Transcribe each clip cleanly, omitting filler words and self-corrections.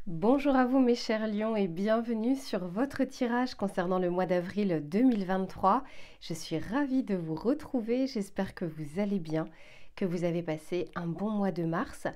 Bonjour à vous mes chers lions et bienvenue sur votre tirage concernant le mois d'avril 2023. Je suis ravie de vous retrouver, j'espère que vous allez bien, que vous avez passé un bon mois de mars.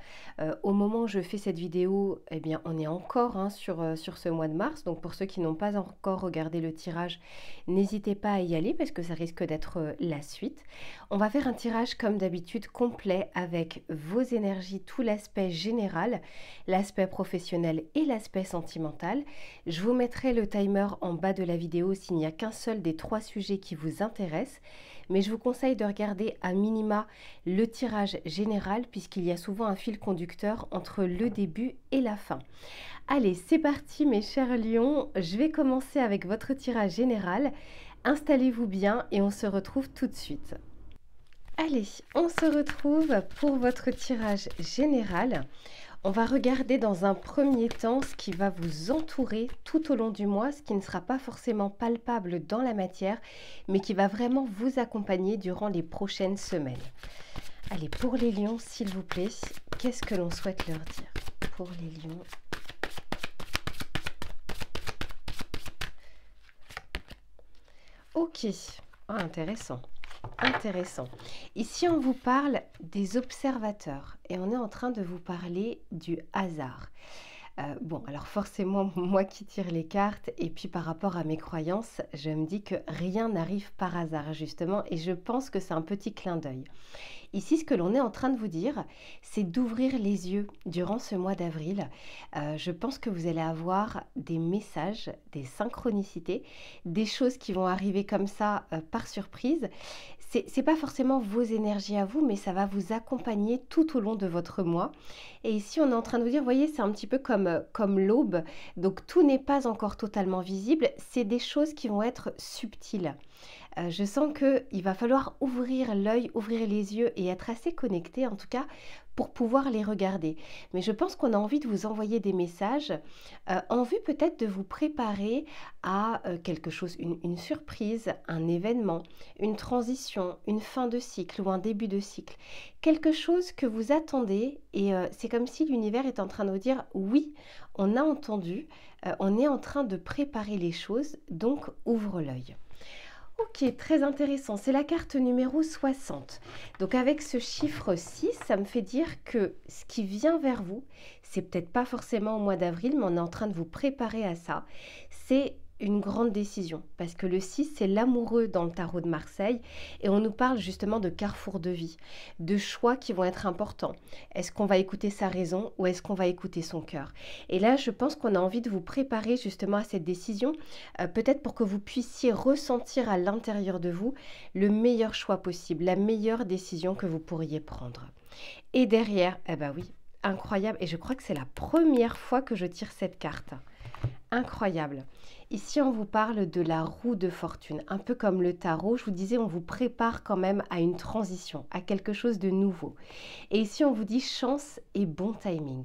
Au moment où je fais cette vidéo, eh bien, on est encore sur ce mois de mars, donc pour ceux qui n'ont pas encore regardé le tirage, n'hésitez pas à y aller parce que ça risque d'être la suite. On va faire un tirage comme d'habitude complet avec vos énergies, tout l'aspect général, l'aspect professionnel et l'aspect sentimental. Je vous mettrai le timer en bas de la vidéo s'il n'y a qu'un seul des 3 sujets qui vous intéressent, mais je vous conseille de regarder à minima le tirage général puisqu'il y a souvent un fil conducteur entre le début et la fin. Allez, c'est parti mes chers lions, je vais commencer avec votre tirage général. Installez-vous bien et on se retrouve tout de suite. Allez, on se retrouve pour votre tirage général. On va regarder dans un premier temps ce qui va vous entourer tout au long du mois, ce qui ne sera pas forcément palpable dans la matière, mais qui va vraiment vous accompagner durant les prochaines semaines. Allez, pour les lions, s'il vous plaît, qu'est-ce que l'on souhaite leur dire pour les lions? Ok, intéressant. Intéressant. Ici, on vous parle des observateurs et on est en train de vous parler du hasard. Bon, alors forcément, moi qui tire les cartes et puis par rapport à mes croyances, je me dis que rien n'arrive par hasard justement et je pense que c'est un petit clin d'œil. Ici, ce que l'on est en train de vous dire, c'est d'ouvrir les yeux durant ce mois d'avril. Je pense que vous allez avoir des messages, des synchronicités, des choses qui vont arriver comme ça par surprise. C'est pas forcément vos énergies à vous, mais ça va vous accompagner tout au long de votre mois. Et ici, on est en train de vous dire, vous voyez, c'est un petit peu comme l'aube. Donc, tout n'est pas encore totalement visible. C'est des choses qui vont être subtiles. Je sens qu'il va falloir ouvrir l'œil, ouvrir les yeux et être assez connecté en tout cas pour pouvoir les regarder. Mais je pense qu'on a envie de vous envoyer des messages en vue peut-être de vous préparer à quelque chose, une surprise, un événement, une transition, une fin de cycle ou un début de cycle. Quelque chose que vous attendez et c'est comme si l'univers est en train de vous dire oui, on a entendu, on est en train de préparer les choses, donc ouvre l'œil. Ok, très intéressant. C'est la carte numéro 60. Donc avec ce chiffre 6, ça me fait dire que ce qui vient vers vous, c'est peut-être pas forcément au mois d'avril, mais on est en train de vous préparer à ça. C'est une grande décision parce que le 6, c'est l'amoureux dans le tarot de Marseille et on nous parle justement de carrefour de vie, de choix qui vont être importants. Est-ce qu'on va écouter sa raison ou est-ce qu'on va écouter son cœur? Et là, je pense qu'on a envie de vous préparer justement à cette décision, peut-être pour que vous puissiez ressentir à l'intérieur de vous le meilleur choix possible, la meilleure décision que vous pourriez prendre. Et derrière, eh ben oui, incroyable, et je crois que c'est la première fois que je tire cette carte. Incroyable. Ici, on vous parle de la roue de fortune, un peu comme le tarot. Je vous disais, on vous prépare quand même à une transition, à quelque chose de nouveau. Et ici, on vous dit chance et bon timing.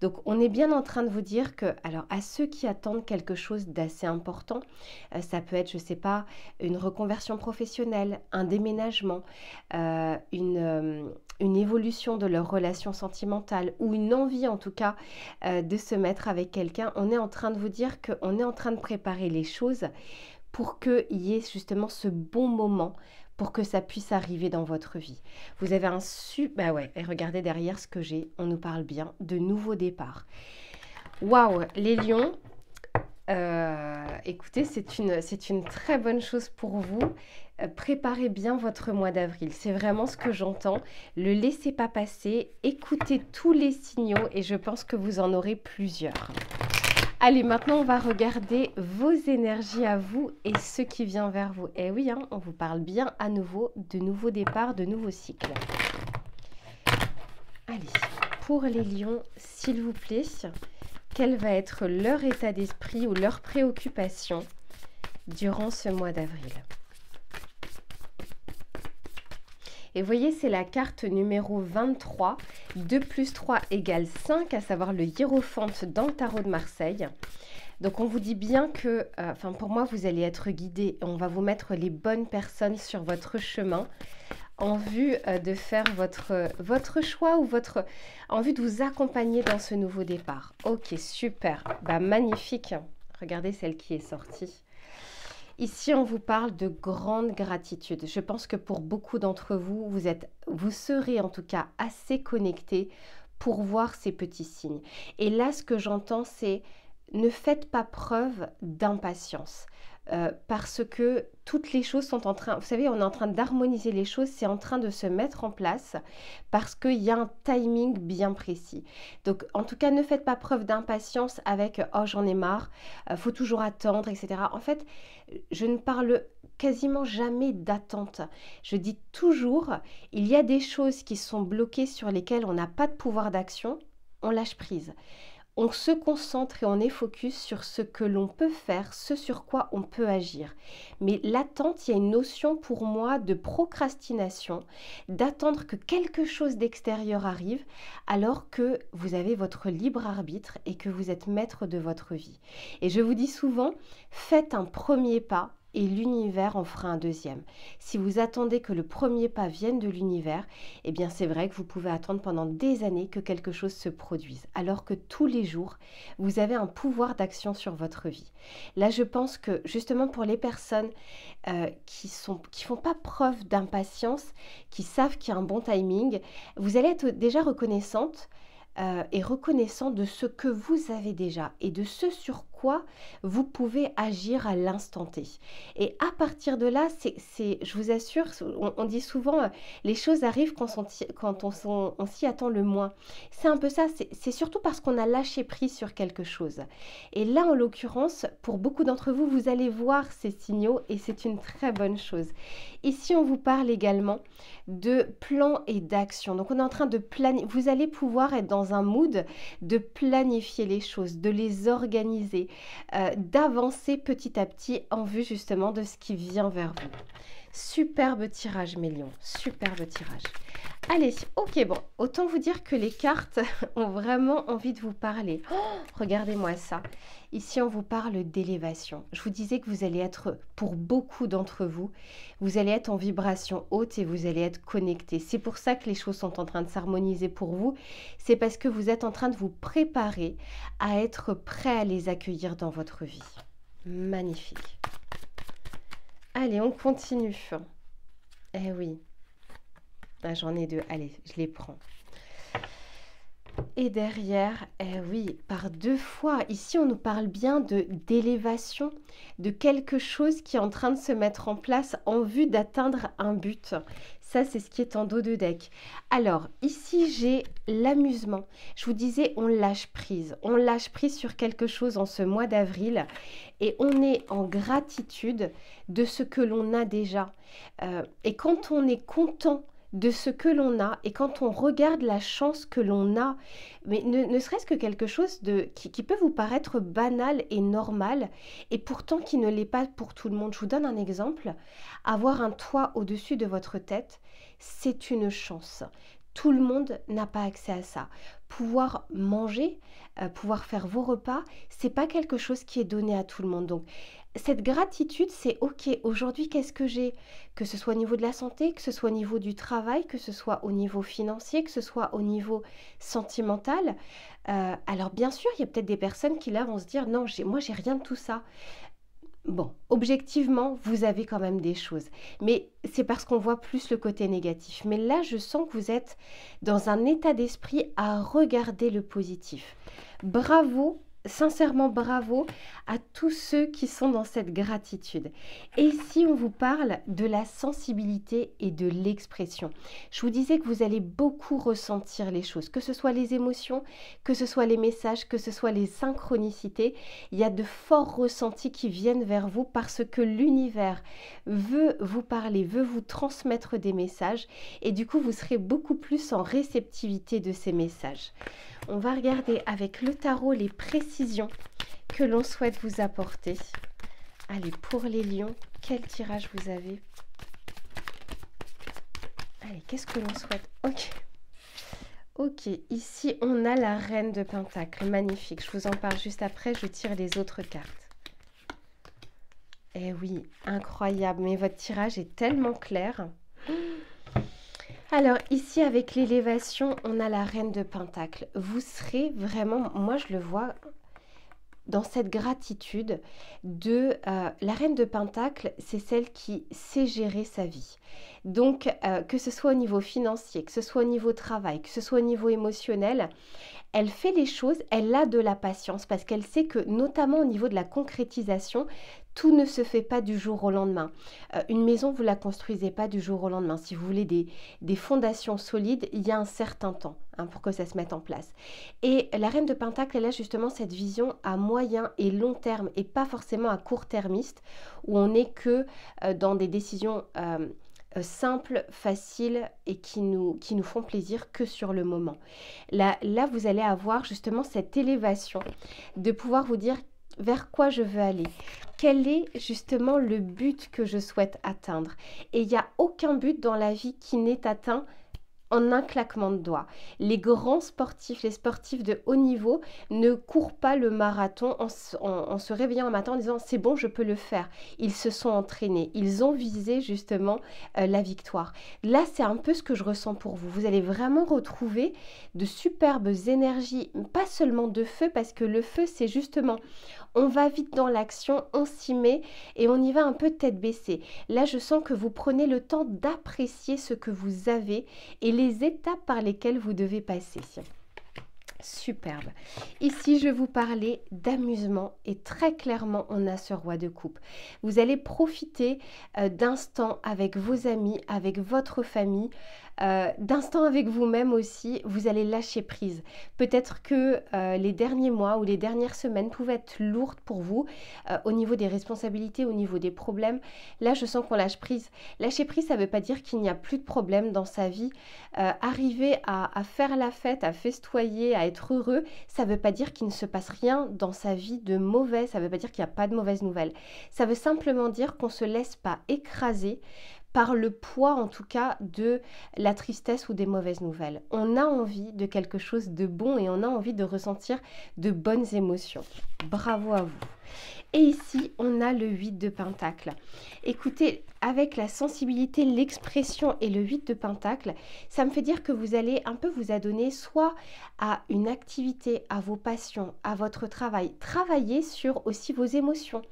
Donc, on est bien en train de vous dire que, alors, à ceux qui attendent quelque chose d'assez important, ça peut être, je ne sais pas, une reconversion professionnelle, un déménagement, une évolution de leur relation sentimentale ou une envie en tout cas de se mettre avec quelqu'un. On est en train de vous dire qu'on est en train de préparer les choses pour qu'il y ait justement ce bon moment pour que ça puisse arriver dans votre vie. Vous avez un super... Bah ouais, et regardez derrière ce que j'ai, on nous parle bien de nouveau départ. Waouh, les lions, écoutez, c'est une très bonne chose pour vous. Préparez bien votre mois d'avril, c'est vraiment ce que j'entends. Ne laissez pas passer, écoutez tous les signaux et je pense que vous en aurez plusieurs. Allez, maintenant on va regarder vos énergies à vous et ce qui vient vers vous. Et oui, hein, on vous parle bien à nouveau de nouveaux départs, de nouveaux cycles. Allez, pour les lions, s'il vous plaît, quel va être leur état d'esprit ou leur préoccupation durant ce mois d'avril? Et vous voyez, c'est la carte numéro 23. 2 plus 3 égale 5, à savoir le hiérophante dans le tarot de Marseille. Donc, on vous dit bien que, pour moi, vous allez être guidé. On va vous mettre les bonnes personnes sur votre chemin en vue de faire votre choix ou en vue de vous accompagner dans ce nouveau départ. Ok, super. Bah, magnifique. Regardez celle qui est sortie. Ici, on vous parle de grande gratitude. Je pense que pour beaucoup d'entre vous, vous serez en tout cas assez connectés pour voir ces petits signes. Et là, ce que j'entends, c'est ne faites pas preuve d'impatience. Parce que toutes les choses sont en train, vous savez, on est en train d'harmoniser les choses, c'est en train de se mettre en place parce qu'il y a un timing bien précis. Donc, en tout cas, ne faites pas preuve d'impatience avec « oh, j'en ai marre, faut toujours attendre, etc. » En fait, je ne parle quasiment jamais d'attente. Je dis toujours, il y a des choses qui sont bloquées sur lesquelles on n'a pas de pouvoir d'action, on lâche prise. On se concentre et on est focus sur ce que l'on peut faire, ce sur quoi on peut agir. Mais l'attente, il y a une notion pour moi de procrastination, d'attendre que quelque chose d'extérieur arrive alors que vous avez votre libre arbitre et que vous êtes maître de votre vie. Et je vous dis souvent, faites un premier pas et l'univers en fera un deuxième. Si vous attendez que le premier pas vienne de l'univers, eh bien c'est vrai que vous pouvez attendre pendant des années que quelque chose se produise, alors que tous les jours, vous avez un pouvoir d'action sur votre vie. Là, je pense que justement pour les personnes qui font pas preuve d'impatience, qui savent qu'il y a un bon timing, vous allez être déjà reconnaissante et reconnaissant de ce que vous avez déjà et de ce sur quoi vous pouvez agir à l'instant T. Et à partir de là, je vous assure, on dit souvent les choses arrivent quand on s'y attend le moins. C'est un peu ça, c'est surtout parce qu'on a lâché prise sur quelque chose. Et là, en l'occurrence, pour beaucoup d'entre vous, vous allez voir ces signaux et c'est une très bonne chose. Ici, on vous parle également de plan et d'action. Donc, on est en train de planifier. Vous allez pouvoir être dans un mood de planifier les choses, de les organiser, d'avancer petit à petit en vue justement de ce qui vient vers vous. Superbe tirage, mes lions. Superbe tirage. Allez, ok, bon, autant vous dire que les cartes ont vraiment envie de vous parler. Oh, regardez-moi ça. Ici, on vous parle d'élévation. Je vous disais que vous allez être, pour beaucoup d'entre vous, vous allez être en vibration haute et vous allez être connectés. C'est pour ça que les choses sont en train de s'harmoniser pour vous. C'est parce que vous êtes en train de vous préparer à être prêt à les accueillir dans votre vie. Magnifique. Allez, on continue. Eh oui. Ah, j'en ai deux. Allez, je les prends. Et derrière, eh oui, par deux fois. Ici, on nous parle bien d'élévation, de quelque chose qui est en train de se mettre en place en vue d'atteindre un but. Ça, c'est ce qui est en dos de deck. Alors, ici, j'ai l'amusement. Je vous disais, on lâche prise. On lâche prise sur quelque chose en ce mois d'avril et on est en gratitude de ce que l'on a déjà. Et quand on est content de ce que l'on a et quand on regarde la chance que l'on a, mais ne serait-ce que quelque chose qui peut vous paraître banal et normal et pourtant qui ne l'est pas pour tout le monde. Je vous donne un exemple. Avoir un toit au-dessus de votre tête, c'est une chance. Tout le monde n'a pas accès à ça. Pouvoir manger, pouvoir faire vos repas, c'est pas quelque chose qui est donné à tout le monde. Donc, cette gratitude, c'est ok, aujourd'hui, qu'est-ce que j'ai? Que ce soit au niveau de la santé, que ce soit au niveau du travail, que ce soit au niveau financier, que ce soit au niveau sentimental. Alors, bien sûr, il y a peut-être des personnes qui là vont se dire, non, moi, j'ai rien de tout ça. Bon, objectivement, vous avez quand même des choses. Mais c'est parce qu'on voit plus le côté négatif. Mais là, je sens que vous êtes dans un état d'esprit à regarder le positif. Bravo, sincèrement bravo à tous ceux qui sont dans cette gratitude. Et ici, on vous parle de la sensibilité et de l'expression. Je vous disais que vous allez beaucoup ressentir les choses, que ce soit les émotions, que ce soit les messages, que ce soit les synchronicités. Il y a de forts ressentis qui viennent vers vous parce que l'univers veut vous parler, veut vous transmettre des messages et du coup, vous serez beaucoup plus en réceptivité de ces messages. On va regarder avec le tarot les précisions que l'on souhaite vous apporter. Allez, pour les lions, quel tirage vous avez? Allez, qu'est-ce que l'on souhaite? Ok. Ok, ici, on a la reine de Pentacle. Magnifique. Je vous en parle juste après. Je tire les autres cartes. Eh oui, incroyable. Mais votre tirage est tellement clair. Alors ici avec l'élévation, on a la reine de Pentacle. Vous serez vraiment, moi je le vois dans cette gratitude de la reine de Pentacle, c'est celle qui sait gérer sa vie. Donc que ce soit au niveau financier, que ce soit au niveau travail, que ce soit au niveau émotionnel, elle fait les choses, elle a de la patience parce qu'elle sait que notamment au niveau de la concrétisation, tout ne se fait pas du jour au lendemain. Une maison, vous ne la construisez pas du jour au lendemain. Si vous voulez des fondations solides, il y a un certain temps pour que ça se mette en place. Et la reine de Pentacle, elle a justement cette vision à moyen et long terme et pas forcément à court termiste où on n'est que dans des décisions simples, faciles et qui nous font plaisir que sur le moment. Là, vous allez avoir justement cette élévation de pouvoir vous dire vers quoi je veux aller. Quel est justement le but que je souhaite atteindre? Et il n'y a aucun but dans la vie qui n'est atteint en un claquement de doigts. Les grands sportifs, les sportifs de haut niveau ne courent pas le marathon en se réveillant un matin en disant c'est bon, je peux le faire. Ils se sont entraînés, ils ont visé justement la victoire. Là, c'est un peu ce que je ressens pour vous. Vous allez vraiment retrouver de superbes énergies, pas seulement de feu, parce que le feu, c'est justement on va vite dans l'action, on s'y met et on y va un peu tête baissée. Là, je sens que vous prenez le temps d'apprécier ce que vous avez et les étapes par lesquelles vous devez passer. Superbe. Ici, je vais vous parler d'amusement et très clairement, on a ce roi de coupe. Vous allez profiter d'instants avec vos amis, avec votre famille, d'instants avec vous-même aussi. Vous allez lâcher prise. Peut-être que les derniers mois ou les dernières semaines pouvaient être lourdes pour vous au niveau des responsabilités, au niveau des problèmes. Là, je sens qu'on lâche prise. Lâcher prise, ça ne veut pas dire qu'il n'y a plus de problèmes dans sa vie. Arriver à faire la fête, à festoyer, à être heureux, ça ne veut pas dire qu'il ne se passe rien dans sa vie de mauvais, ça ne veut pas dire qu'il n'y a pas de mauvaises nouvelles. Ça veut simplement dire qu'on ne se laisse pas écraser par le poids en tout cas de la tristesse ou des mauvaises nouvelles. On a envie de quelque chose de bon et on a envie de ressentir de bonnes émotions. Bravo à vous. Et ici, on a le 8 de Pentacle. Écoutez, avec la sensibilité, l'expression et le 8 de Pentacle, ça me fait dire que vous allez un peu vous adonner soit à une activité, à vos passions, à votre travail. Travailler sur aussi vos émotions.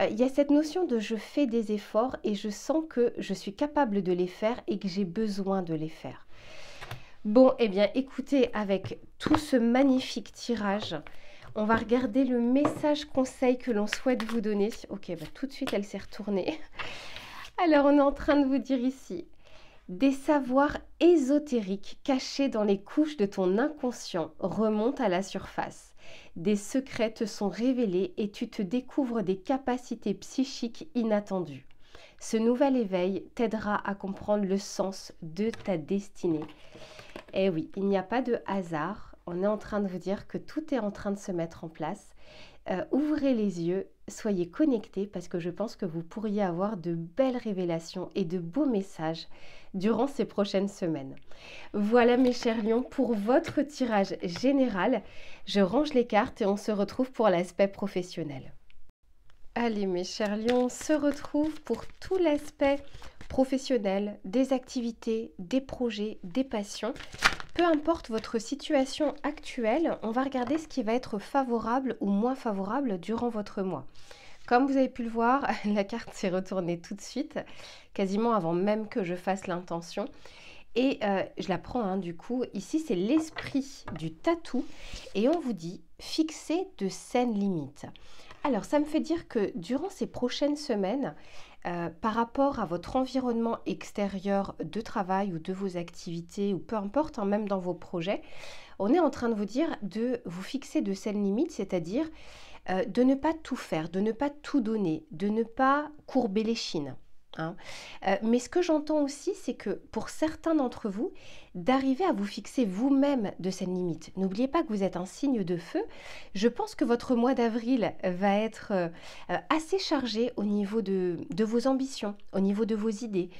Il y a cette notion de je fais des efforts et je sens que je suis capable de les faire et que j'ai besoin de les faire. Bon, eh bien, écoutez, avec tout ce magnifique tirage, on va regarder le message conseil que l'on souhaite vous donner. Ok, bah, tout de suite, elle s'est retournée. Alors, on est en train de vous dire ici, des savoirs ésotériques cachés dans les couches de ton inconscient remontent à la surface. Des secrets te sont révélés et tu te découvres des capacités psychiques inattendues. Ce nouvel éveil t'aidera à comprendre le sens de ta destinée. Eh oui, il n'y a pas de hasard. On est en train de vous dire que tout est en train de se mettre en place. Ouvrez les yeux, soyez connectés parce que je pense que vous pourriez avoir de belles révélations et de beaux messages durant ces prochaines semaines. Voilà mes chers lions pour votre tirage général. Je range les cartes et on se retrouve pour l'aspect professionnel. Allez mes chers lions, on se retrouve pour tout l'aspect professionnel, des activités, des projets, des passions. Peu importe votre situation actuelle, on va regarder ce qui va être favorable ou moins favorable durant votre mois. Comme vous avez pu le voir, la carte s'est retournée tout de suite, quasiment avant même que je fasse l'intention. Et je la prends du coup. Ici, c'est l'esprit du tatou. Et on vous dit, fixer de saines limites. Alors, ça me fait dire que durant ces prochaines semaines, par rapport à votre environnement extérieur de travail ou de vos activités, ou peu importe, même dans vos projets, on est en train de vous dire de vous fixer de saines limites, c'est-à-dire de ne pas tout faire, de ne pas tout donner, de ne pas courber les chines. Mais ce que j'entends aussi, c'est que pour certains d'entre vous, d'arriver à vous fixer vous-même de cette limite. N'oubliez pas que vous êtes un signe de feu. Je pense que votre mois d'avril va être assez chargé au niveau de vos ambitions, au niveau de vos idées.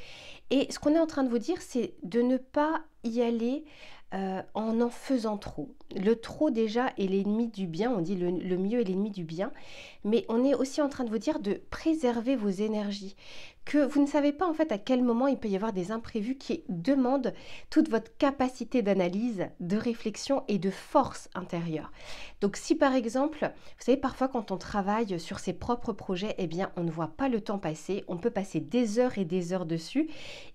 Et ce qu'on est en train de vous dire, c'est de ne pas y aller en faisant trop. Le trop déjà est l'ennemi du bien, on dit le mieux est l'ennemi du bien, mais on est aussi en train de vous dire de préserver vos énergies, que vous ne savez pas en fait à quel moment il peut y avoir des imprévus qui demandent toute votre capacité d'analyse, de réflexion et de force intérieure. Donc si par exemple, vous savez parfois quand on travaille sur ses propres projets, eh bien on ne voit pas le temps passer, on peut passer des heures et des heures dessus,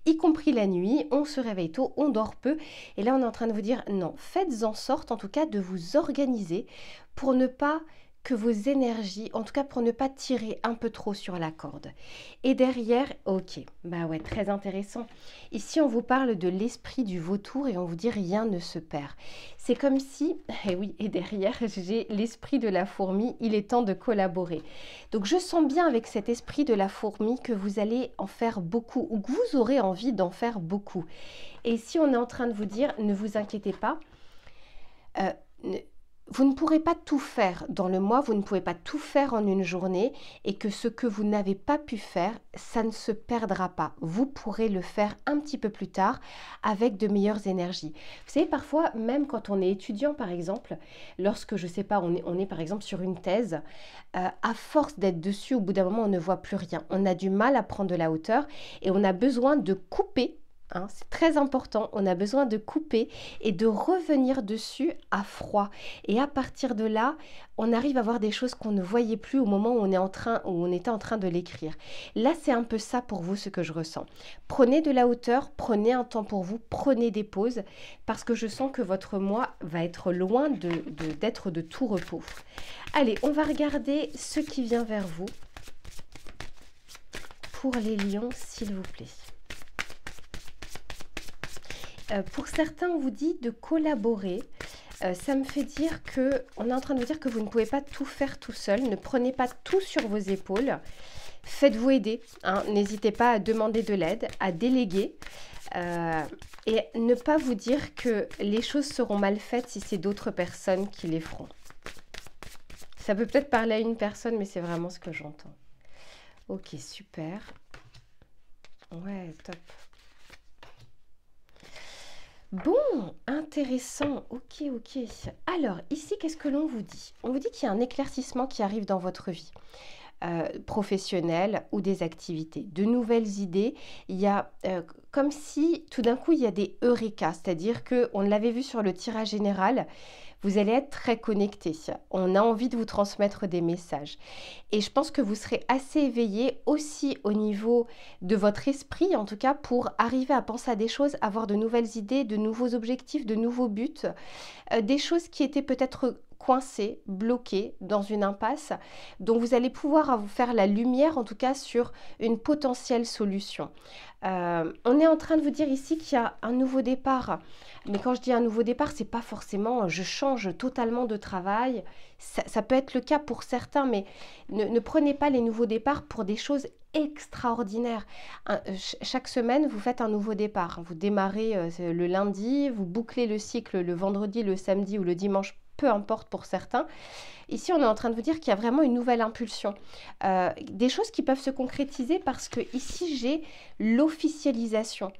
y compris la nuit, on se réveille tôt, on dort peu, et là on est en train de vous dire non, faites en sorte en tout cas de vous organiser pour ne pas que vos énergies, en tout cas pour ne pas tirer un peu trop sur la corde. Et derrière, ok, bah ouais, très intéressant. Ici, on vous parle de l'esprit du vautour et on vous dit rien ne se perd. C'est comme si, et oui, et derrière, j'ai l'esprit de la fourmi, il est temps de collaborer. Donc je sens bien avec cet esprit de la fourmi que vous allez en faire beaucoup ou que vous aurez envie d'en faire beaucoup. Et ici, on est en train de vous dire, ne vous inquiétez pas, euh, vous ne pourrez pas tout faire dans le mois, vous ne pouvez pas tout faire en une journée et que ce que vous n'avez pas pu faire, ça ne se perdra pas. Vous pourrez le faire un petit peu plus tard avec de meilleures énergies. Vous savez, parfois, même quand on est étudiant, par exemple, lorsque, je ne sais pas, on est par exemple sur une thèse, à force d'être dessus, au bout d'un moment, on ne voit plus rien. On a du mal à prendre de la hauteur et on a besoin de couper. Hein, c'est très important, on a besoin de couper et de revenir dessus à froid. Et à partir de là, on arrive à voir des choses qu'on ne voyait plus au moment où on était en train de l'écrire. Là, c'est un peu ça pour vous ce que je ressens. Prenez de la hauteur, prenez un temps pour vous, prenez des pauses, parce que je sens que votre mois va être loin d'être de tout repos. Allez, on va regarder ce qui vient vers vous pour les lions, s'il vous plaît. Pour certains, on vous dit de collaborer. Ça me fait dire que, on est en train de vous dire que vous ne pouvez pas tout faire tout seul. Ne prenez pas tout sur vos épaules. Faites-vous aider. Hein. N'hésitez pas à demander de l'aide, à déléguer. Et ne pas vous dire que les choses seront mal faites si c'est d'autres personnes qui les feront. Ça peut peut-être parler à une personne, mais c'est vraiment ce que j'entends. Ok, super. Ouais, top. Bon, intéressant. Ok, ok. Alors, ici, qu'est-ce que l'on vous dit? On vous dit qu'il y a un éclaircissement qui arrive dans votre vie. Professionnelle ou des activités, de nouvelles idées. Il y a comme si tout d'un coup il y a des eureka, c'est-à-dire que on l'avait vu sur le tirage général, vous allez être très connecté. On a envie de vous transmettre des messages. Et je pense que vous serez assez éveillé aussi au niveau de votre esprit, en tout cas, pour arriver à penser à des choses, avoir de nouvelles idées, de nouveaux objectifs, de nouveaux buts, des choses qui étaient peut-être coincées, bloquées dans une impasse, dont vous allez pouvoir vous faire la lumière, en tout cas, sur une potentielle solution. On est en train de vous dire ici qu'il y a un nouveau départ. Mais quand je dis un nouveau départ, c'est pas forcément je change totalement de travail. Ça peut être le cas pour certains, mais ne prenez pas les nouveaux départs pour des choses extraordinaires. Chaque semaine, vous faites un nouveau départ. Vous démarrez le lundi, vous bouclez le cycle le vendredi, le samedi ou le dimanche, peu importe pour certains. Ici, on est en train de vous dire qu'il y a vraiment une nouvelle impulsion. Des choses qui peuvent se concrétiser parce que ici, j'ai l'officialisation,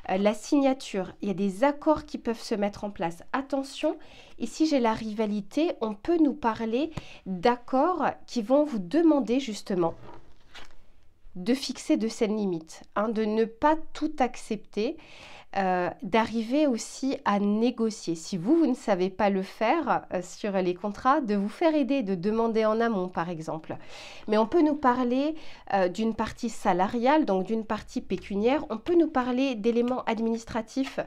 la signature. Il y a des accords qui peuvent se mettre en place. Attention, ici, j'ai la rivalité. On peut nous parler d'accords qui vont vous demander justement de fixer de saines limites, hein, de ne pas tout accepter, d'arriver aussi à négocier. Si vous ne savez pas le faire sur les contrats, de vous faire aider, de demander en amont par exemple. Mais on peut nous parler d'une partie salariale, donc d'une partie pécuniaire. On peut nous parler d'éléments administratifs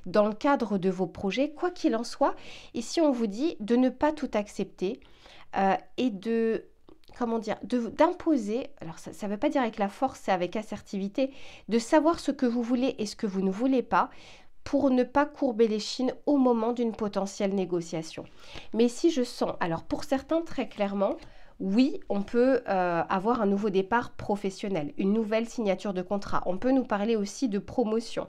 dans le cadre de vos projets. Quoi qu'il en soit, ici on vous dit de ne pas tout accepter et de... comment dire, d'imposer, alors ça ne veut pas dire avec la force, c'est avec assertivité, de savoir ce que vous voulez et ce que vous ne voulez pas pour ne pas courber les chines au moment d'une potentielle négociation. Mais si je sens, alors pour certains très clairement, oui, on peut avoir un nouveau départ professionnel, une nouvelle signature de contrat. On peut nous parler aussi de promotion,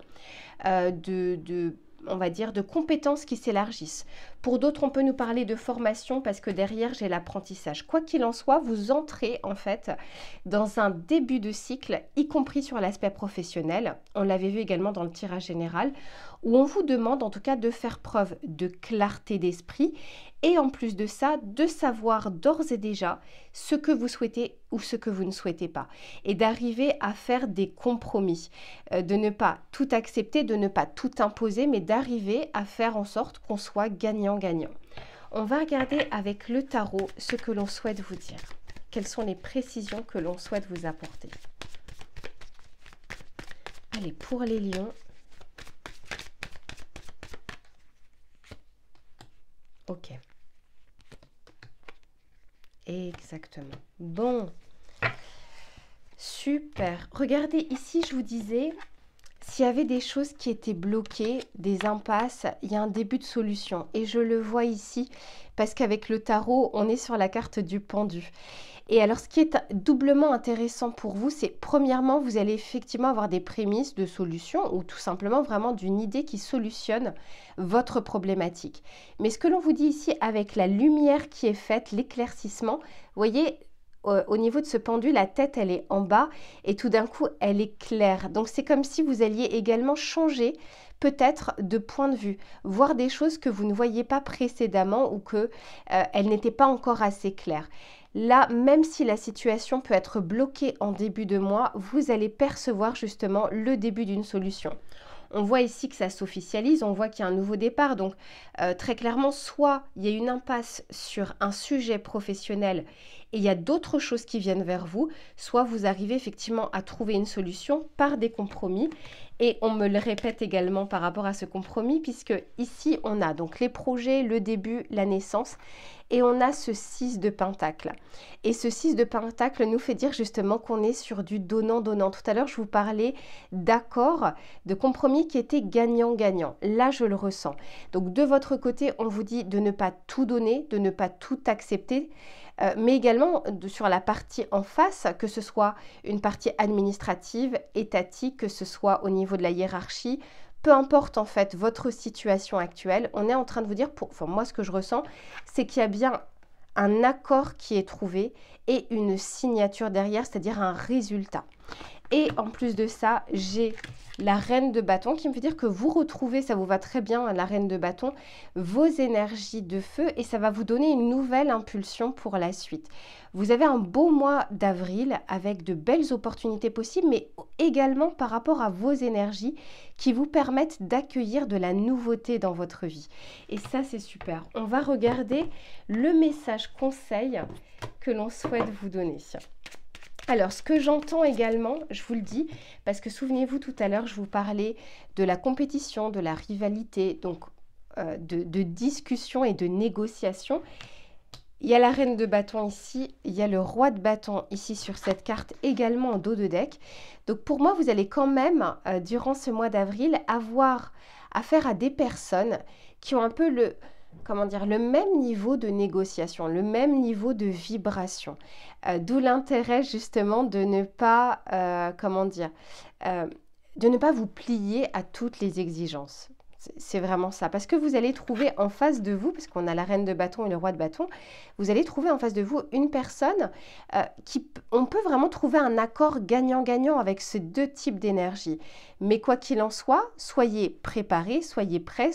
on va dire, de compétences qui s'élargissent. Pour d'autres, on peut nous parler de formation parce que derrière, j'ai l'apprentissage. Quoi qu'il en soit, vous entrez en fait dans un début de cycle, y compris sur l'aspect professionnel. On l'avait vu également dans le tirage général, où on vous demande en tout cas de faire preuve de clarté d'esprit et en plus de ça, de savoir d'ores et déjà ce que vous souhaitez ou ce que vous ne souhaitez pas et d'arriver à faire des compromis, de ne pas tout accepter, de ne pas tout imposer, mais d'arriver à faire en sorte qu'on soit gagnant-gagnant. On va regarder avec le tarot ce que l'on souhaite vous dire. Quelles sont les précisions que l'on souhaite vous apporter? Allez, pour les lions. Ok. Exactement. Bon. Super. Regardez ici, je vous disais, s'il y avait des choses qui étaient bloquées, des impasses, il y a un début de solution. Et je le vois ici parce qu'avec le tarot, on est sur la carte du pendu. Et alors, ce qui est doublement intéressant pour vous, c'est premièrement, vous allez effectivement avoir des prémices de solution ou tout simplement vraiment d'une idée qui solutionne votre problématique. Mais ce que l'on vous dit ici avec la lumière qui est faite, l'éclaircissement, vous voyez, au niveau de ce pendu, la tête, elle est en bas et tout d'un coup, elle est claire. Donc, c'est comme si vous alliez également changer peut-être de point de vue, voir des choses que vous ne voyiez pas précédemment ou qu'elles n'étaient pas encore assez claires. Là, même si la situation peut être bloquée en début de mois, vous allez percevoir justement le début d'une solution. On voit ici que ça s'officialise, on voit qu'il y a un nouveau départ. Donc, très clairement, soit il y a une impasse sur un sujet professionnel et il y a d'autres choses qui viennent vers vous, soit vous arrivez effectivement à trouver une solution par des compromis. Et on me le répète également par rapport à ce compromis, puisque ici, on a donc les projets, le début, la naissance, et on a ce 6 de Pentacle. Et ce 6 de Pentacle nous fait dire justement qu'on est sur du donnant-donnant. Tout à l'heure, je vous parlais d'accords, de compromis qui étaient gagnant-gagnant. Là, je le ressens. Donc, de votre côté, on vous dit de ne pas tout donner, de ne pas tout accepter, mais également sur la partie en face, que ce soit une partie administrative, étatique, que ce soit au niveau de la hiérarchie, peu importe en fait votre situation actuelle, on est en train de vous dire, enfin moi ce que je ressens, c'est qu'il y a bien un accord qui est trouvé et une signature derrière, c'est-à-dire un résultat. Et en plus de ça, j'ai la reine de bâton qui me fait dire que vous retrouvez, ça vous va très bien, la reine de bâton, vos énergies de feu et ça va vous donner une nouvelle impulsion pour la suite. Vous avez un beau mois d'avril avec de belles opportunités possibles, mais également par rapport à vos énergies qui vous permettent d'accueillir de la nouveauté dans votre vie. Et ça, c'est super. On va regarder le message conseil que l'on souhaite vous donner. Alors, ce que j'entends également, je vous le dis, parce que souvenez-vous, tout à l'heure, je vous parlais de la compétition, de la rivalité, donc de discussion et de négociation. Il y a la reine de bâton ici, il y a le roi de bâton ici sur cette carte, également en dos de deck. Donc, pour moi, vous allez quand même, durant ce mois d'avril, avoir affaire à des personnes qui ont un peu le même niveau de négociation, le même niveau de vibration. D'où l'intérêt justement de ne pas, de ne pas vous plier à toutes les exigences. C'est vraiment ça. Parce que vous allez trouver en face de vous, parce qu'on a la reine de bâton et le roi de bâton, vous allez trouver en face de vous une personne on peut vraiment trouver un accord gagnant-gagnant avec ces deux types d'énergie. Mais quoi qu'il en soit, soyez préparés, soyez prêts,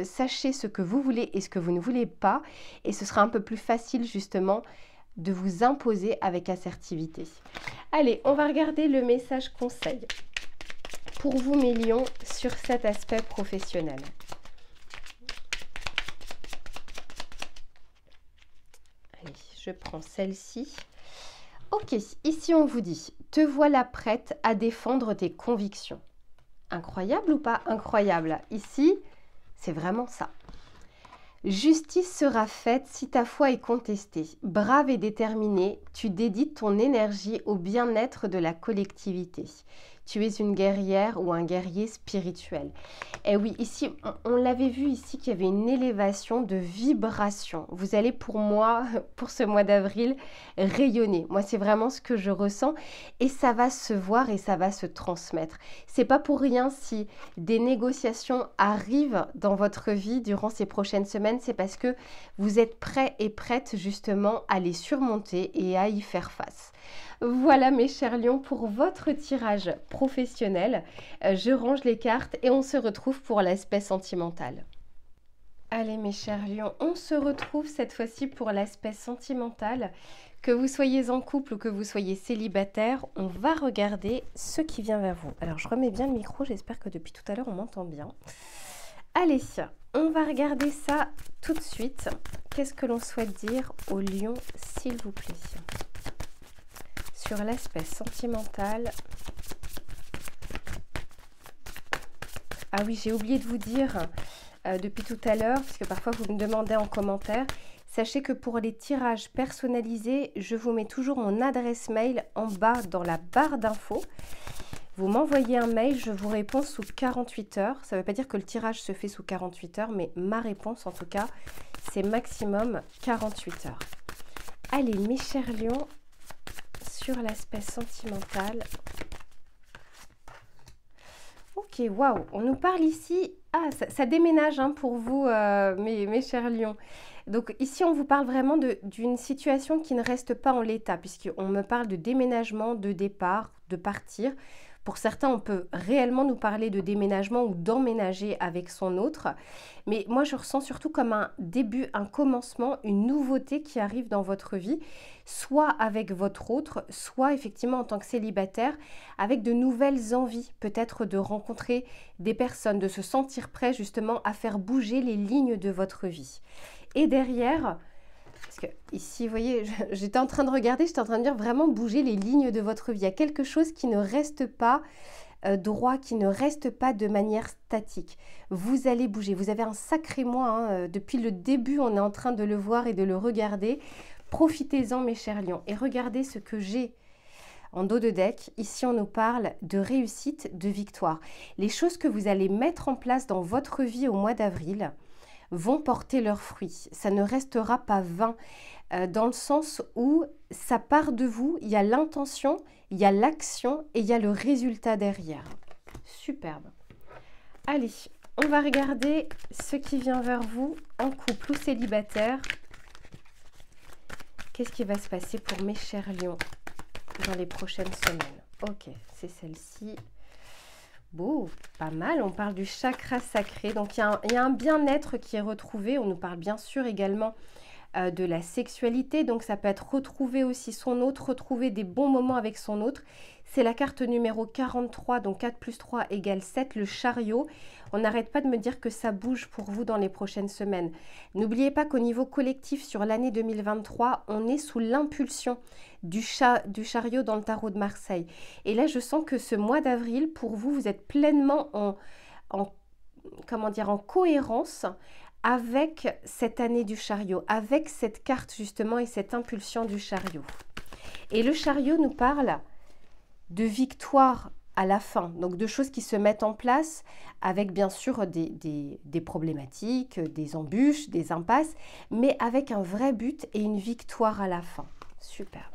sachez ce que vous voulez et ce que vous ne voulez pas. Et ce sera un peu plus facile justement de vous imposer avec assertivité. Allez, on va regarder le message conseil pour vous, mes lions, sur cet aspect professionnel. Allez, je prends celle-ci. Ok, ici on vous dit, te voilà prête à défendre tes convictions. Incroyable ou pas incroyable? Ici, c'est vraiment ça. Justice sera faite si ta foi est contestée. Brave et déterminée, tu dédies ton énergie au bien-être de la collectivité. Tu es une guerrière ou un guerrier spirituel. Et oui, ici, on l'avait vu ici qu'il y avait une élévation de vibration. Vous allez pour moi, pour ce mois d'avril, rayonner. Moi, c'est vraiment ce que je ressens et ça va se voir et ça va se transmettre. C'est pas pour rien si des négociations arrivent dans votre vie durant ces prochaines semaines, c'est parce que vous êtes prêts et prêtes justement à les surmonter et à y faire face. Voilà mes chers lions pour votre tirage professionnel. Je range les cartes et on se retrouve pour l'aspect sentimental. Allez mes chers lions, on se retrouve cette fois-ci pour l'aspect sentimental. Que vous soyez en couple ou que vous soyez célibataire, on va regarder ce qui vient vers vous. Alors je remets bien le micro, j'espère que depuis tout à l'heure on m'entend bien. Allez, on va regarder ça tout de suite. Qu'est-ce que l'on souhaite dire aux lions, s'il vous plaît? Sur l'aspect sentimental. Ah oui, j'ai oublié de vous dire depuis tout à l'heure, parce que parfois vous me demandez en commentaire, sachez que pour les tirages personnalisés, je vous mets toujours mon adresse mail en bas dans la barre d'infos. Vous m'envoyez un mail, je vous réponds sous 48 heures. Ça ne veut pas dire que le tirage se fait sous 48 heures, mais ma réponse en tout cas, c'est maximum 48 heures. Allez, mes chers lions, sur l'aspect sentimental. Ok, waouh, on nous parle ici. Ah, ça déménage hein, pour vous, mes chers lions. Donc ici, on vous parle vraiment d'une situation qui ne reste pas en l'état, puisqu'on me parle de déménagement, de départ, de partir. Pour certains, on peut réellement nous parler de déménagement ou d'emménager avec son autre. Mais moi, je ressens surtout comme un début, un commencement, une nouveauté qui arrive dans votre vie, soit avec votre autre, soit effectivement en tant que célibataire, avec de nouvelles envies, peut-être de rencontrer des personnes, de se sentir prêt justement à faire bouger les lignes de votre vie. Et derrière... Parce que ici, vous voyez, j'étais en train de regarder, j'étais en train de dire vraiment bouger les lignes de votre vie. Il y a quelque chose qui ne reste pas droit, qui ne reste pas de manière statique. Vous allez bouger. Vous avez un sacré mois. Hein, depuis le début, on est en train de le voir et de le regarder. Profitez-en, mes chers lions. Et regardez ce que j'ai en dos de deck. Ici, on nous parle de réussite, de victoire. Les choses que vous allez mettre en place dans votre vie au mois d'avril vont porter leurs fruits. Ça ne restera pas vain dans le sens où ça part de vous, il y a l'intention, il y a l'action et il y a le résultat derrière. Superbe. Allez, on va regarder ce qui vient vers vous en couple ou célibataire. Qu'est-ce qui va se passer pour mes chers lions dans les prochaines semaines? Ok, c'est celle-ci. Beau, pas mal, on parle du chakra sacré, donc il y a un bien-être qui est retrouvé, on nous parle bien sûr également de la sexualité, donc ça peut être retrouver aussi son autre, retrouver des bons moments avec son autre. C'est la carte numéro 43, donc 4 plus 3 égale 7, le chariot. On n'arrête pas de me dire que ça bouge pour vous dans les prochaines semaines. N'oubliez pas qu'au niveau collectif, sur l'année 2023, on est sous l'impulsion du chariot dans le tarot de Marseille. Et là, je sens que ce mois d'avril, pour vous, vous êtes pleinement en cohérence avec cette année du chariot, avec cette carte justement et cette impulsion du chariot. Et le chariot nous parle de victoire à la fin, donc de choses qui se mettent en place avec bien sûr des problématiques, des embûches, des impasses, mais avec un vrai but et une victoire à la fin. Superbe.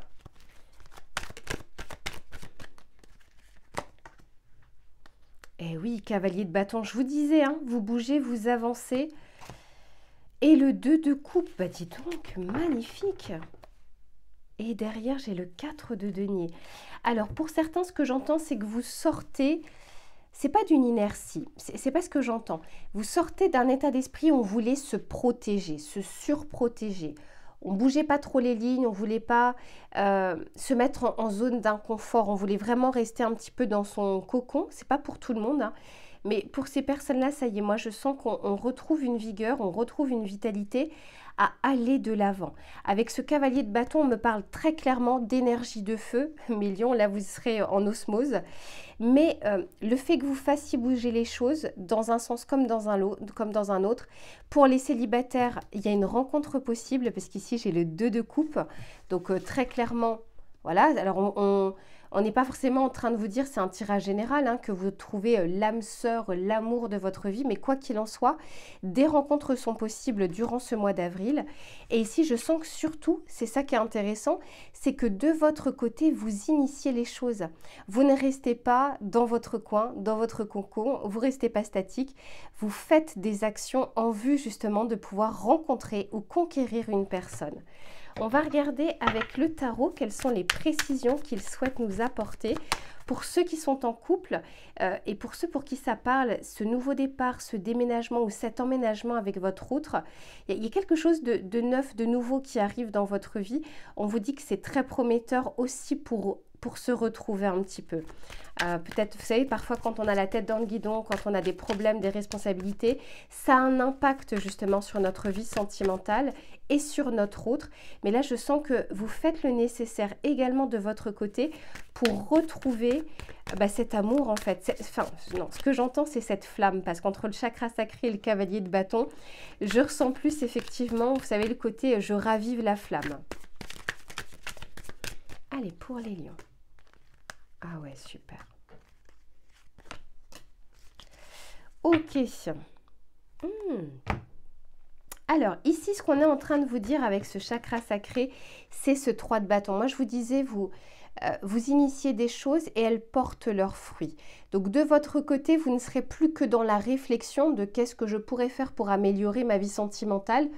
Eh oui, cavalier de bâton, je vous disais, hein, vous bougez, vous avancez. Et le 2 de coupe, bah dis donc, magnifique. Et derrière, j'ai le 4 de denier. Alors, pour certains, ce que j'entends, c'est que vous sortez, c'est pas d'une inertie, c'est pas ce que j'entends. Vous sortez d'un état d'esprit où on voulait se protéger, se surprotéger. On bougeait pas trop les lignes, on voulait pas se mettre en zone d'inconfort, on voulait vraiment rester un petit peu dans son cocon. C'est pas pour tout le monde, hein. Mais pour ces personnes-là, ça y est, moi je sens qu'on retrouve une vigueur, on retrouve une vitalité à aller de l'avant. Avec ce cavalier de bâton, on me parle très clairement d'énergie de feu. Mes lions, là vous serez en osmose. Mais le fait que vous fassiez bouger les choses dans un sens comme dans un autre, pour les célibataires, il y a une rencontre possible, parce qu'ici j'ai le 2 de coupe. Donc très clairement, voilà, alors On n'est pas forcément en train de vous dire, c'est un tirage général, hein, que vous trouvez l'âme sœur, l'amour de votre vie, mais quoi qu'il en soit, des rencontres sont possibles durant ce mois d'avril. Et ici, je sens que surtout, c'est ça qui est intéressant, c'est que de votre côté, vous initiez les choses. Vous ne restez pas dans votre coin, dans votre cocon, vous ne restez pas statique, vous faites des actions en vue justement de pouvoir rencontrer ou conquérir une personne. On va regarder avec le tarot quelles sont les précisions qu'il souhaite nous apporter pour ceux qui sont en couple et pour ceux pour qui ça parle, ce nouveau départ, ce déménagement ou cet emménagement avec votre autre. Il y a quelque chose de neuf, de nouveau qui arrive dans votre vie. On vous dit que c'est très prometteur aussi pour se retrouver un petit peu. Peut-être, vous savez, parfois quand on a la tête dans le guidon, quand on a des problèmes, des responsabilités, ça a un impact justement sur notre vie sentimentale et sur notre autre. Mais là, je sens que vous faites le nécessaire également de votre côté pour retrouver cet amour en fait. Enfin, non, ce que j'entends, c'est cette flamme, parce qu'entre le chakra sacré et le cavalier de bâton, je ressens plus effectivement, vous savez, le côté je ravive la flamme. Allez, pour les lions. Ah ouais, super. Ok. Alors, ici, ce qu'on est en train de vous dire avec ce chakra sacré, c'est ce 3 de bâton. Moi, je vous disais, vous initiez des choses et elles portent leurs fruits. Donc, de votre côté, vous ne serez plus que dans la réflexion de qu'est-ce que je pourrais faire pour améliorer ma vie sentimentale.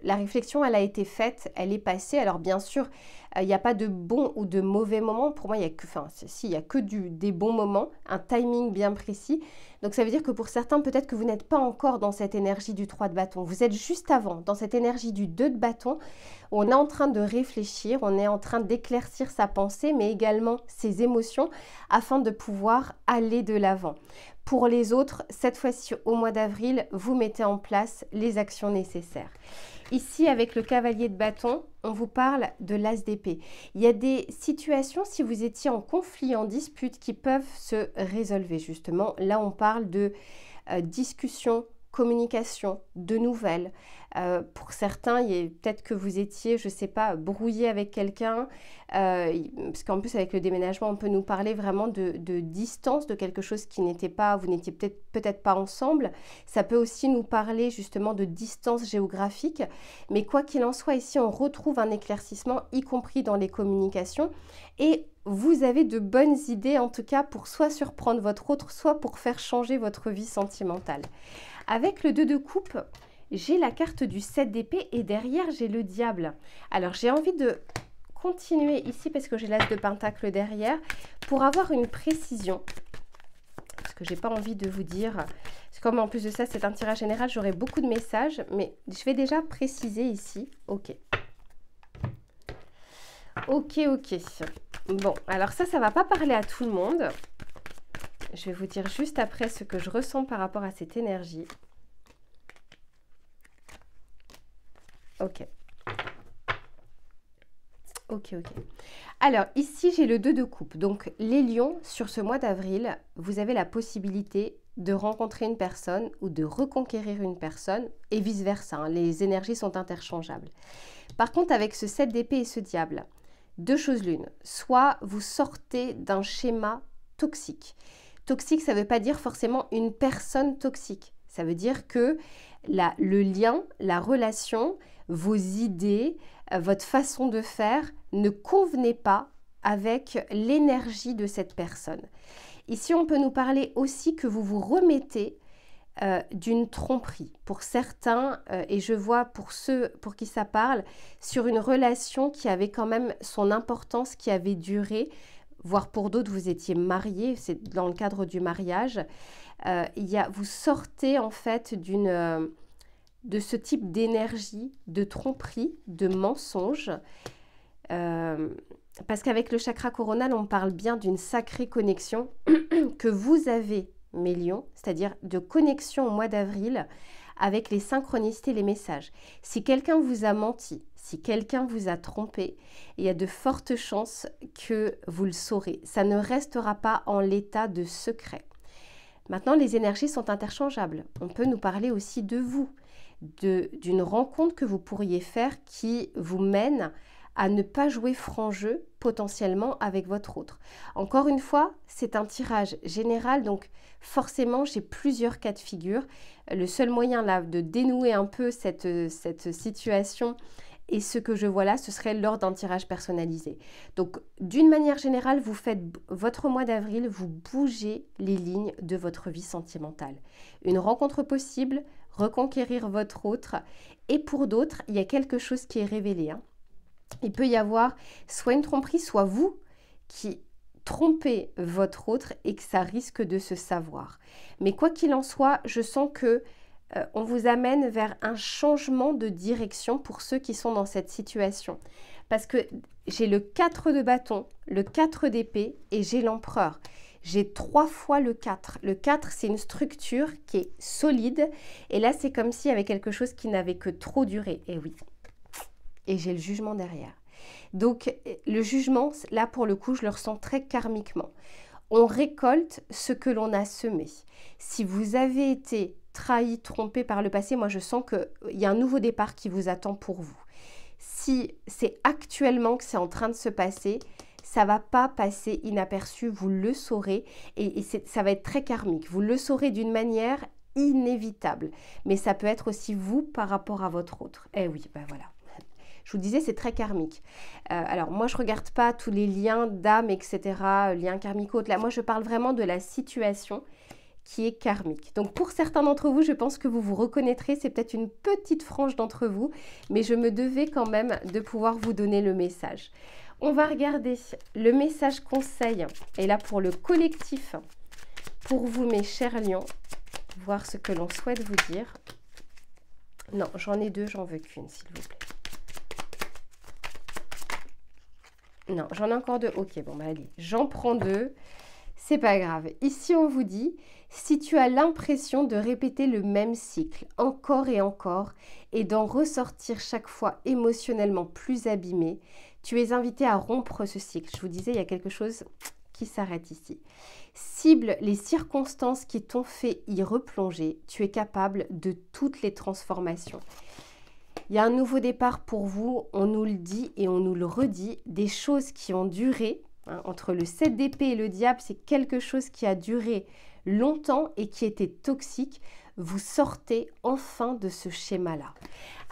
La réflexion, elle a été faite, elle est passée. Alors bien sûr, il n'y a pas de bons ou de mauvais moments. Pour moi, il n'y a que, il y a que des bons moments, un timing bien précis. Donc ça veut dire que pour certains, peut-être que vous n'êtes pas encore dans cette énergie du 3 de bâton. Vous êtes juste avant, dans cette énergie du 2 de bâton, où on est en train de réfléchir, on est en train d'éclaircir sa pensée, mais également ses émotions, afin de pouvoir aller de l'avant. Pour les autres, cette fois-ci, au mois d'avril, vous mettez en place les actions nécessaires. Ici, avec le cavalier de bâton, on vous parle de l'as d'épée. Il y a des situations, si vous étiez en conflit, en dispute, qui peuvent se résolver, justement. Là, on parle de discussion, communication, de nouvelles. Pour certains, peut-être que vous étiez, je ne sais pas, brouillé avec quelqu'un, parce qu'en plus avec le déménagement, on peut nous parler vraiment de distance, de quelque chose qui n'était pas, vous n'étiez peut-être pas ensemble. Ça peut aussi nous parler justement de distance géographique, mais quoi qu'il en soit, ici on retrouve un éclaircissement, y compris dans les communications, et vous avez de bonnes idées en tout cas pour soit surprendre votre autre, soit pour faire changer votre vie sentimentale. Avec le 2 de coupe, j'ai la carte du 7 d'épée et derrière j'ai le diable. Alors j'ai envie de continuer ici parce que j'ai l'as de pentacle derrière pour avoir une précision. Parce que j'ai pas envie de vous dire, comme en plus de ça c'est un tirage général, j'aurai beaucoup de messages, mais je vais déjà préciser ici. Ok. Ok. Bon, alors ça va pas parler à tout le monde. Je vais vous dire juste après ce que je ressens par rapport à cette énergie. Ok. Alors, ici, j'ai le 2 de coupe. Donc, les lions, sur ce mois d'avril, vous avez la possibilité de rencontrer une personne ou de reconquérir une personne et vice-versa. Hein. Les énergies sont interchangeables. Par contre, avec ce 7 d'épée et ce diable, deux choses l'une. Soit vous sortez d'un schéma toxique. Toxique, ça ne veut pas dire forcément une personne toxique. Ça veut dire que le lien, la relation, vos idées, votre façon de faire ne convenait pas avec l'énergie de cette personne. Ici, on peut nous parler aussi que vous vous remettez d'une tromperie. Pour certains, et je vois pour ceux pour qui ça parle, sur une relation qui avait quand même son importance, qui avait duré, voire pour d'autres, vous étiez mariés, c'est dans le cadre du mariage. Vous sortez en fait de ce type d'énergie, de tromperie, de mensonge. Parce qu'avec le chakra coronal, on parle bien d'une sacrée connexion que vous avez, mes lions, c'est-à-dire de connexion au mois d'avril avec les synchronicités, les messages. Si quelqu'un vous a menti, si quelqu'un vous a trompé, il y a de fortes chances que vous le saurez. Ça ne restera pas en l'état de secret. Maintenant, les énergies sont interchangeables. On peut nous parler aussi de vous, d'une rencontre que vous pourriez faire qui vous mène à ne pas jouer franc jeu potentiellement avec votre autre. Encore une fois, c'est un tirage général, donc forcément, j'ai plusieurs cas de figure. Le seul moyen là de dénouer un peu cette situation et ce que je vois là, ce serait lors d'un tirage personnalisé. Donc, d'une manière générale, vous faites votre mois d'avril, vous bougez les lignes de votre vie sentimentale. Une rencontre possible, reconquérir votre autre. Et pour d'autres, il y a quelque chose qui est révélé. Il peut y avoir soit une tromperie, soit vous qui trompez votre autre et que ça risque de se savoir. Mais quoi qu'il en soit, je sens que on vous amène vers un changement de direction pour ceux qui sont dans cette situation. Parce que j'ai le 4 de bâton, le 4 d'épée et j'ai l'empereur. J'ai 3 fois le 4. Le 4, c'est une structure qui est solide. Et là, c'est comme s'il y avait quelque chose qui n'avait que trop duré. Et oui. Et j'ai le jugement derrière. Donc, le jugement, là, pour le coup, je le ressens très karmiquement. On récolte ce que l'on a semé. Si vous avez été trahi, trompé par le passé, moi je sens qu'il y a un nouveau départ qui vous attend pour vous. Si c'est actuellement que c'est en train de se passer, ça ne va pas passer inaperçu, vous le saurez et ça va être très karmique. Vous le saurez d'une manière inévitable, mais ça peut être aussi vous par rapport à votre autre. Eh oui, ben voilà. Je vous disais, c'est très karmique. Alors, moi, je ne regarde pas tous les liens d'âme, etc., liens karmiques autres. Là, moi, je parle vraiment de la situation qui est karmique. Donc, pour certains d'entre vous, je pense que vous vous reconnaîtrez. C'est peut-être une petite frange d'entre vous, mais je me devais quand même de pouvoir vous donner le message. On va regarder le message conseil. Et là, pour le collectif, pour vous, mes chers lions, voir ce que l'on souhaite vous dire. Non, j'en ai deux, j'en veux qu'une, s'il vous plaît. Non, j'en ai encore deux. Ok, bon, bah allez, j'en prends deux. C'est pas grave. Ici, on vous dit, si tu as l'impression de répéter le même cycle encore et d'en ressortir chaque fois émotionnellement plus abîmé, tu es invité à rompre ce cycle. Je vous disais, il y a quelque chose qui s'arrête ici. Cible les circonstances qui t'ont fait y replonger. Tu es capable de toutes les transformations. Il y a un nouveau départ pour vous, on nous le dit et on nous le redit, des choses qui ont duré, entre le 7 d'épée et le diable, c'est quelque chose qui a duré longtemps et qui était toxique. Vous sortez enfin de ce schéma-là.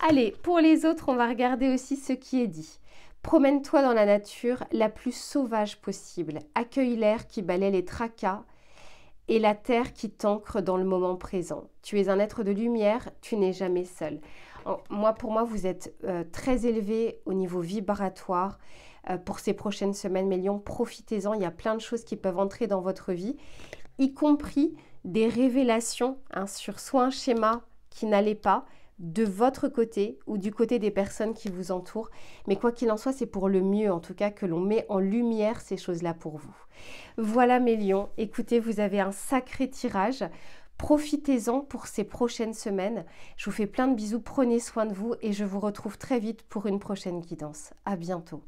Allez, pour les autres, on va regarder aussi ce qui est dit. Promène-toi dans la nature la plus sauvage possible. Accueille l'air qui balaie les tracas et la terre qui t'ancre dans le moment présent. Tu es un être de lumière, tu n'es jamais seul. Pour moi, vous êtes très élevé au niveau vibratoire pour ces prochaines semaines. Mes lions, profitez-en. Il y a plein de choses qui peuvent entrer dans votre vie, y compris des révélations sur soit un schéma qui n'allait pas de votre côté ou du côté des personnes qui vous entourent. Mais quoi qu'il en soit, c'est pour le mieux, en tout cas, que l'on met en lumière ces choses-là pour vous. Voilà mes lions. Écoutez, vous avez un sacré tirage. Profitez-en pour ces prochaines semaines. Je vous fais plein de bisous, prenez soin de vous et je vous retrouve très vite pour une prochaine guidance. À bientôt.